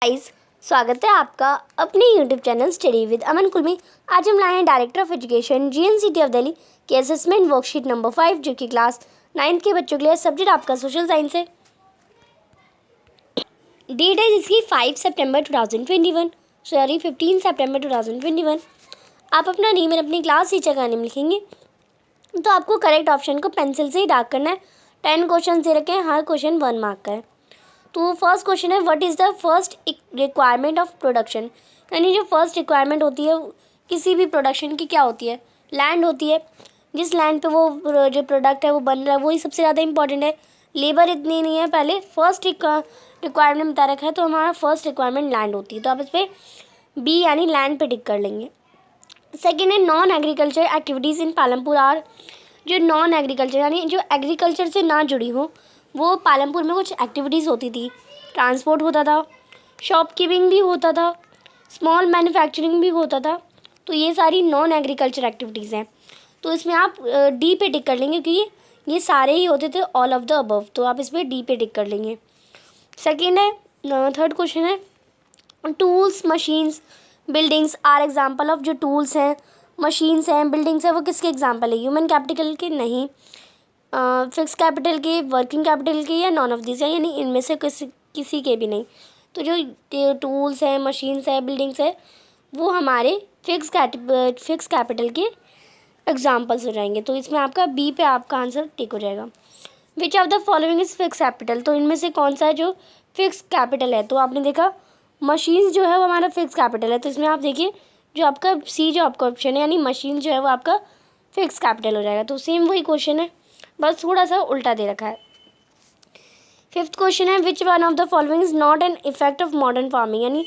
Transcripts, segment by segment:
Guys, स्वागत है आपका अपने यूट्यूब चैनल स्टडी विद अमन कुल में। आज हम लाए हैं director of education GNCT of Delhi के असेसमेंट वर्कशीट नंबर 5 जो कि क्लास 9 के बच्चों के लिए। सब्जेक्ट आपका सोशल साइंस है। डेट है जिसकी 5 सितंबर 2021, सॉरी 15 सितंबर 2021। आप अपना नेम और अपनी क्लास टीचर का नेम लिखेंगे। तो आपको करेक्ट ऑप्शन को पेंसिल से ही डार्क करना है। 10 क्वेश्चन दे रखे हैं, हर क्वेश्चन 1 मार्क का है। तो फर्स्ट क्वेश्चन है, what is the first requirement of production. यानी जो फर्स्ट रिक्वायरमेंट होती है किसी भी प्रोडक्शन की क्या होती है? लैंड होती है। जिस लैंड पे वो जो प्रोडक्ट है वो बन रहा है वही सबसे ज़्यादा इंपॉर्टेंट है। लेबर इतनी नहीं है। पहले फर्स्ट रिक्वायरमेंट बता रखा है तो हमारा फर्स्ट रिक्वायरमेंट लैंड होती है। तो आप इस पर बी यानी लैंड पे टिक कर लेंगे। सेकेंड है, non agriculture activities in Palampur are. जो नॉन एग्रीकल्चर यानी जो एग्रीकल्चर से ना जुड़ी हो वो पालमपुर में कुछ एक्टिविटीज़ होती थी। ट्रांसपोर्ट होता था, शॉपकीपिंग भी होता था, स्मॉल मैन्युफैक्चरिंग भी होता था। तो ये सारी नॉन एग्रीकल्चर एक्टिविटीज़ हैं। तो इसमें आप डी पे टिक कर लेंगे क्योंकि ये सारे ही होते थे ऑल ऑफ द अबव। तो आप इस पर डी पे टिक कर लेंगे। सेकेंड है, थर्ड क्वेश्चन है, tools machines buildings are example of. जो टूल्स हैं, मशीन्स हैं, बिल्डिंग्स हैं, वो किसके एग्जाम्पल है? ह्यूमन कैपिटल के? नहीं। फिक्स कैपिटल के, वर्किंग कैपिटल के, या नॉन ऑफ दिस है, यानी इनमें से किसी के भी नहीं। तो जो टूल्स हैं, मशीन्स हैं, बिल्डिंग्स है, वो हमारे फिक्स कैपिटल के एग्जाम्पल्स हो जाएंगे। तो इसमें आपका बी पे आपका आंसर टिक हो जाएगा। Which of the following is fix capital. तो इनमें से कौन सा है जो फिक्स कैपिटल है? तो आपने देखा मशीन्स जो है वो हमारा फिक्स कैपिटल है। तो इसमें आप देखिए जो आपका सी जो आपका ऑप्शन है यानी मशीन जो है वो आपका फिक्स कैपिटल हो जाएगा। तो सेम वही क्वेश्चन है, बस थोड़ा सा उल्टा दे रखा है। फिफ्थ क्वेश्चन है, which one of the following is not an effect of modern farming. यानी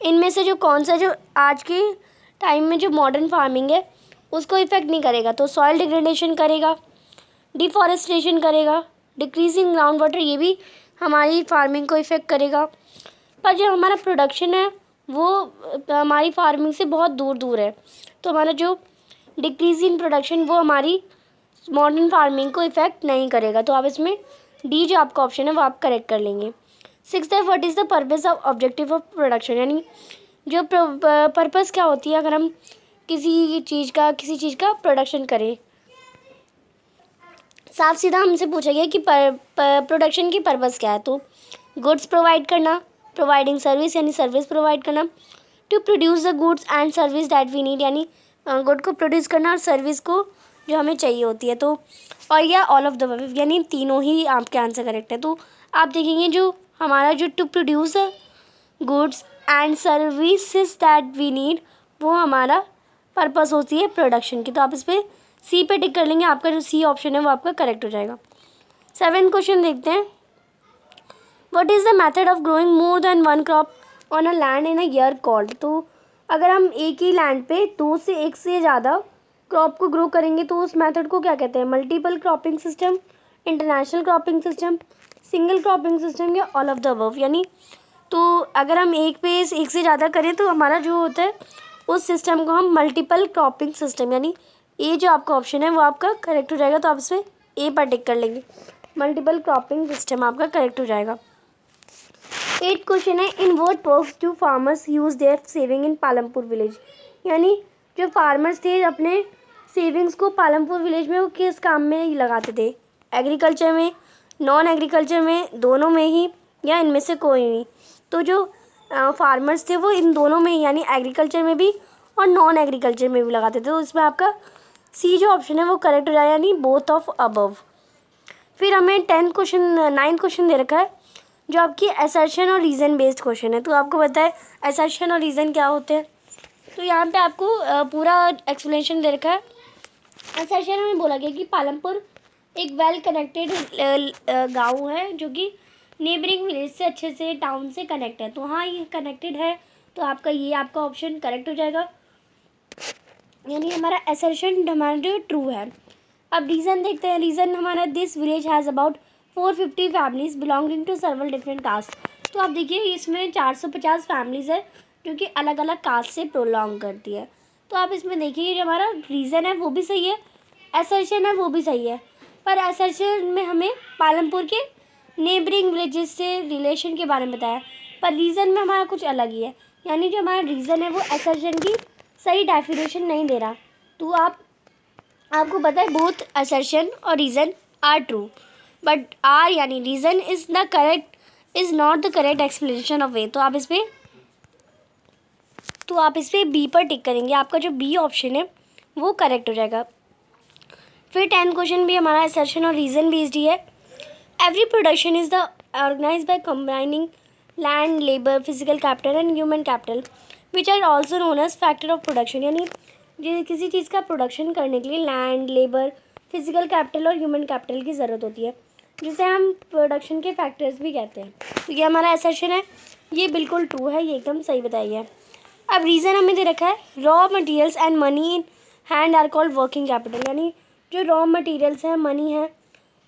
इनमें से जो कौन सा जो आज के टाइम में जो मॉडर्न फार्मिंग है उसको इफेक्ट नहीं करेगा। तो सॉइल डिग्रेडेशन करेगा, डिफॉरेस्टेशन करेगा, डिक्रीजिंग ग्राउंड वाटर, ये भी हमारी फार्मिंग को इफेक्ट करेगा। पर जो हमारा प्रोडक्शन है वो हमारी फार्मिंग से बहुत दूर दूर है। तो हमारा जो डिक्रीज इन प्रोडक्शन वो हमारी मॉडर्न फार्मिंग को इफेक्ट नहीं करेगा। तो आप इसमें डी जो आपका ऑप्शन है वो आप करेक्ट कर लेंगे। सिक्स्थ है, what is the purpose of objective of production. यानी जो पर्पस क्या होती है अगर हम किसी चीज़ का प्रोडक्शन करें। साफ सीधा हमसे पूछा गया कि प्रोडक्शन की पर्पस क्या है। तो गुड्स प्रोवाइड करना, प्रोवाइडिंग सर्विस यानी सर्विस प्रोवाइड करना, to produce the goods and service that we need यानी गुड को प्रोड्यूस करना और सर्विस को जो हमें चाहिए होती है। तो और या ऑल ऑफ द अबव यानी तीनों ही आपके आंसर करेक्ट है। तो आप देखेंगे जो हमारा जो to produce goods and services that we need वो हमारा पर्पस होती है प्रोडक्शन की। तो आप इस पर सी पे टिक कर लेंगे, आपका जो सी ऑप्शन है वो आपका करेक्ट हो जाएगा। 7th क्वेश्चन देखते हैं, what is the method of growing more than one crop on a land in a year called. तो अगर हम एक ही लैंड पे दो से एक से ज़्यादा क्रॉप को ग्रो करेंगे तो उस मेथड को क्या कहते हैं? Multiple cropping system, international cropping system, single cropping system, या ऑल ऑफ द अबव। यानी तो अगर हम एक पे एक से ज़्यादा करें तो हमारा जो होता है उस सिस्टम को हम मल्टीपल क्रॉपिंग सिस्टम यानी ए जो आपका ऑप्शन है वो आपका करेक्ट हो जाएगा। तो आप इसमें ए पर टिक कर लेंगे, मल्टीपल क्रॉपिंग सिस्टम आपका करेक्ट हो जाएगा। 8th क्वेश्चन है, in what purpose do farmers use their saving in Palampur village. यानी जो फार्मर्स थे अपने सेविंग्स को पालमपुर विलेज में वो किस काम में लगाते थे? एग्रीकल्चर में, नॉन एग्रीकल्चर में, दोनों में ही, या इनमें से कोई नहीं। तो जो फार्मर्स थे वो इन दोनों में यानी एग्रीकल्चर में भी और नॉन एग्रीकल्चर में भी लगाते थे। तो इसमें आपका सी जो ऑप्शन है वो करेक्ट हो जाएगा यानी बोथ ऑफ अबव। फिर हमें 9th क्वेश्चन दे रखा है जो आपकी असर्शन और रीज़न बेस्ड क्वेश्चन है। तो आपको पता है असर्शन और रीज़न क्या होते हैं। तो यहाँ पे आपको पूरा एक्सप्लेनेशन दे रखा है। असर्शन हमें बोला गया कि पालमपुर एक वेल कनेक्टेड गांव है जो कि नेबरिंग विलेज से अच्छे से टाउन से कनेक्ट है। तो हाँ ये कनेक्टेड है, तो आपका ये आपका ऑप्शन करेक्ट हो जाएगा यानी हमारा असर्शन हमारा जो ट्रू है। अब रीज़न देखते हैं। रीज़न हमारा this village has about 450 families belonging to several different caste. तो आप देखिए इसमें 450 फैमिलीज़ है जो कि अलग अलग कास्ट से प्रोलॉन्ग करती है। तो आप इसमें देखिए जो हमारा रीज़न है वो भी सही है, असर्शन है वो भी सही है। पर असर्शन में हमें पालमपुर के नेबरिंग विलेजेस से रिलेशन के बारे में बताया, पर रीज़न में हमारा कुछ अलग ही है, यानी जो हमारा रीज़न है वो असर्शन की सही डेफिनेशन नहीं दे रहा। तो आपको पता है बोथ असर्शन और reason are true, but are यानी reason is not the correct explanation of वे। तो आप इस पर बी पर टिक करेंगे, आपका जो बी ऑप्शन है वो करेक्ट हो जाएगा। फिर 10th क्वेश्चन भी हमारा असर्शन और रीज़न बेस्ड ही है। Every production is the organise by combining land, labour, physical capital and human capital which are also known as factor of production. यानी किसी चीज़ का प्रोडक्शन करने के लिए लैंड, लेबर, फिजिकल कैपिटल और ह्यूमन कैपिटल की ज़रूरत होती है, जिसे हम प्रोडक्शन के फैक्टर्स भी कहते हैं। तो ये हमारा असर्शन है, ये बिल्कुल ट्रू है, ये एकदम सही बताइए। अब रीज़न हमें दे रखा है raw materials and money in hand are called working capital. यानी जो रॉ मटेरियल्स हैं, मनी है,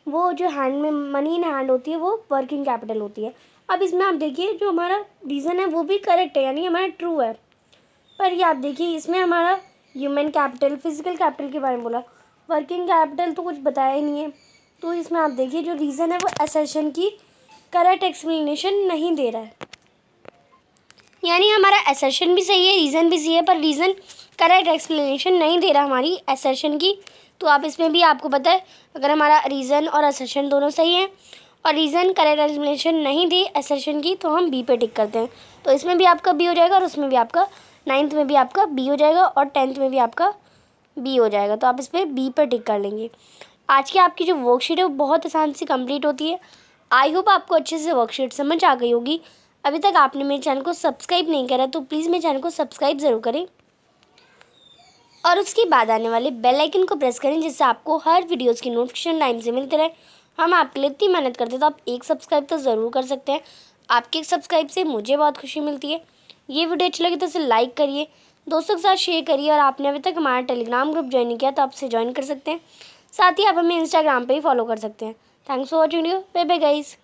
वो जो हैंड में मनी इन हैंड होती है वो वर्किंग कैपिटल होती है। अब इसमें आप देखिए जो हमारा रीज़न है वो भी करेक्ट है, यानी हमारा ट्रू है। पर ये आप देखिए इसमें हमारा ह्यूमन कैपिटल, फिजिकल कैपिटल के बारे में बोला, वर्किंग कैपिटल तो कुछ बताया ही नहीं है। तो इसमें आप देखिए जो रीज़न है वो असर्शन की करेक्ट एक्सप्लेनेशन नहीं दे रहा है, यानी हमारा असर्शन भी सही है, रीज़न भी सही है, पर रीज़न करेक्ट एक्सप्लेनेशन नहीं दे रहा हमारी असर्शन की। तो आप इसमें भी आपको पता है अगर हमारा रीज़न और असर्शन दोनों सही हैं और रीज़न करेक्ट एक्सप्लेनेशन नहीं दे असर्शन की, तो हम बी पे टिक करते हैं। तो इसमें भी आपका बी हो जाएगा और उसमें भी आपका 9th में भी आपका बी हो जाएगा और 10th में भी आपका बी हो जाएगा। तो आप इस पर बी पर टिक कर लेंगे। आज की आपकी जो वर्कशीट है वो बहुत आसान से कंप्लीट होती है। आई होप आपको अच्छे से वर्कशीट समझ आ गई होगी। अभी तक आपने मेरे चैनल को सब्सक्राइब नहीं करा तो प्लीज़ मेरे चैनल को सब्सक्राइब ज़रूर करें और उसके बाद आने वाले बेल आइकन को प्रेस करें, जिससे आपको हर वीडियोज़ की नोटिफिकेशन टाइम से मिलते रहे। हम आपके लिए इतनी मेहनत करते हैं तो आप एक सब्सक्राइब तो ज़रूर कर सकते हैं। आपके एक सब्सक्राइब से मुझे बहुत खुशी मिलती है। ये वीडियो अच्छी लगी तो इसे लाइक करिए, दोस्तों के साथ शेयर करिए और आपने अभी तक हमारा टेलीग्राम ग्रुप ज्वाइन नहीं किया तो आप इसे ज्वाइन कर सकते हैं। साथ ही आप हमें इंस्टाग्राम पे ही फॉलो कर सकते हैं। Thanks for watching video. Bye bye guys.